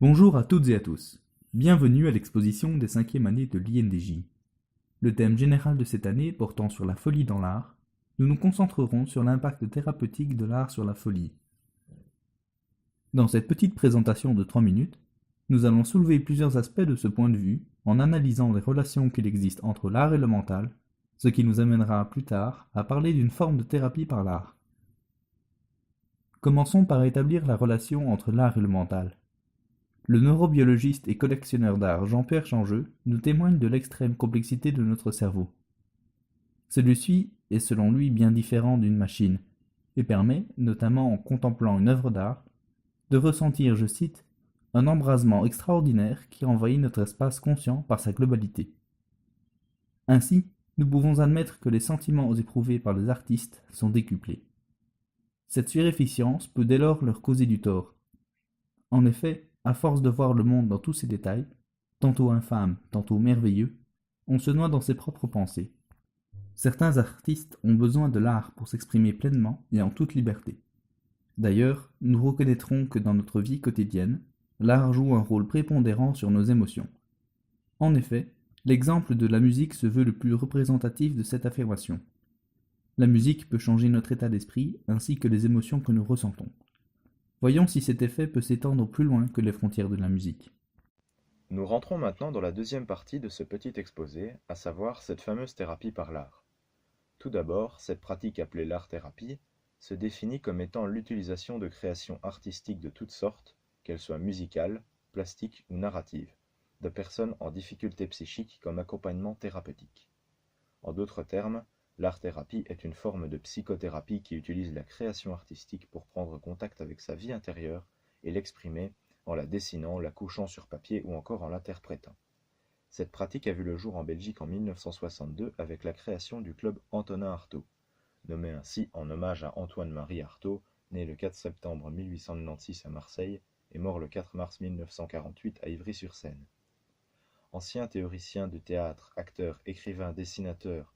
Bonjour à toutes et à tous. Bienvenue à l'exposition des 5e années de l'INDJ. Le thème général de cette année portant sur la folie dans l'art, nous nous concentrerons sur l'impact thérapeutique de l'art sur la folie. Dans cette petite présentation de 3 minutes, nous allons soulever plusieurs aspects de ce point de vue en analysant les relations qu'il existe entre l'art et le mental, ce qui nous amènera plus tard à parler d'une forme de thérapie par l'art. Commençons par établir la relation entre l'art et le mental. Le neurobiologiste et collectionneur d'art Jean-Pierre Changeux nous témoigne de l'extrême complexité de notre cerveau. Celui-ci est selon lui bien différent d'une machine, et permet, notamment en contemplant une œuvre d'art, de ressentir, je cite, un embrasement extraordinaire qui envahit notre espace conscient par sa globalité. Ainsi, nous pouvons admettre que les sentiments éprouvés par les artistes sont décuplés. Cette suréfficience peut dès lors leur causer du tort. En effet, à force de voir le monde dans tous ses détails, tantôt infâmes, tantôt merveilleux, on se noie dans ses propres pensées. Certains artistes ont besoin de l'art pour s'exprimer pleinement et en toute liberté. D'ailleurs, nous reconnaîtrons que dans notre vie quotidienne, l'art joue un rôle prépondérant sur nos émotions. En effet, l'exemple de la musique se veut le plus représentatif de cette affirmation. La musique peut changer notre état d'esprit ainsi que les émotions que nous ressentons. Voyons si cet effet peut s'étendre plus loin que les frontières de la musique. Nous rentrons maintenant dans la deuxième partie de ce petit exposé, à savoir cette fameuse thérapie par l'art. Tout d'abord, cette pratique appelée l'art-thérapie se définit comme étant l'utilisation de créations artistiques de toutes sortes, qu'elles soient musicales, plastiques ou narratives, de personnes en difficulté psychique comme accompagnement thérapeutique. En d'autres termes, l'art-thérapie est une forme de psychothérapie qui utilise la création artistique pour prendre contact avec sa vie intérieure et l'exprimer en la dessinant, la couchant sur papier ou encore en l'interprétant. Cette pratique a vu le jour en Belgique en 1962 avec la création du club Antonin Artaud, nommé ainsi en hommage à Antoine-Marie Artaud, né le 4 septembre 1896 à Marseille et mort le 4 mars 1948 à Ivry-sur-Seine. Ancien théoricien de théâtre, acteur, écrivain, dessinateur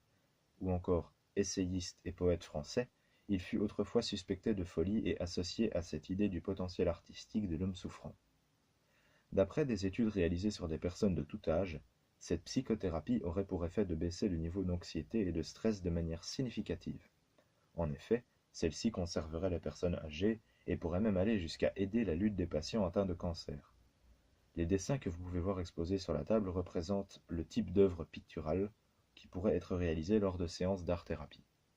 ou encore essayiste et poète français, il fut autrefois suspecté de folie et associé à cette idée du potentiel artistique de l'homme souffrant. D'après des études réalisées sur des personnes de tout âge, cette psychothérapie aurait pour effet de baisser le niveau d'anxiété et de stress de manière significative. En effet, celle-ci conserverait les personnes âgées et pourrait même aller jusqu'à aider la lutte des patients atteints de cancer. Les dessins que vous pouvez voir exposés sur la table représentent le type d'œuvre picturale qui pourrait être réalisée lors de séances d'art-thérapie.